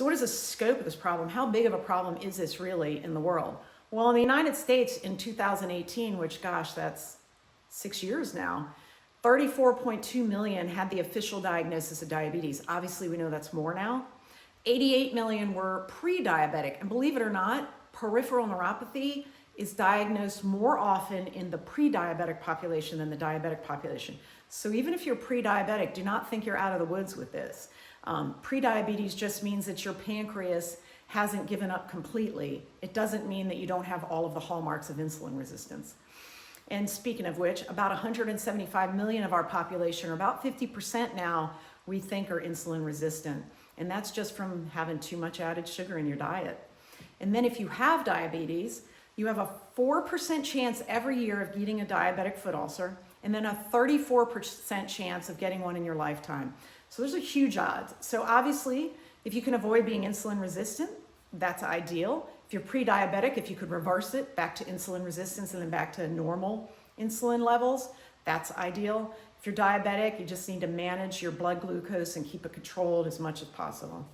So what is the scope of this problem? How big of a problem is this really in the world? Well, in the United States in 2018, which gosh, that's 6 years now, 34.2 million had the official diagnosis of diabetes. Obviously, we know that's more now. 88 million were pre-diabetic. And believe it or not, peripheral neuropathy is diagnosed more often in the pre-diabetic population than the diabetic population. So even if you're pre-diabetic, do not think you're out of the woods with this. Pre-diabetes just means that your pancreas hasn't given up completely. It doesn't mean that you don't have all of the hallmarks of insulin resistance. And speaking of which, about 175 million of our population, or about 50% now, we think are insulin resistant. And that's just from having too much added sugar in your diet. And then if you have diabetes, you have a 4% chance every year of getting a diabetic foot ulcer, and then a 34% chance of getting one in your lifetime. So there's a huge odds. So obviously, if you can avoid being insulin resistant, that's ideal. If you're pre-diabetic, if you could reverse it back to insulin resistance and then back to normal insulin levels, that's ideal. If you're diabetic, you just need to manage your blood glucose and keep it controlled as much as possible.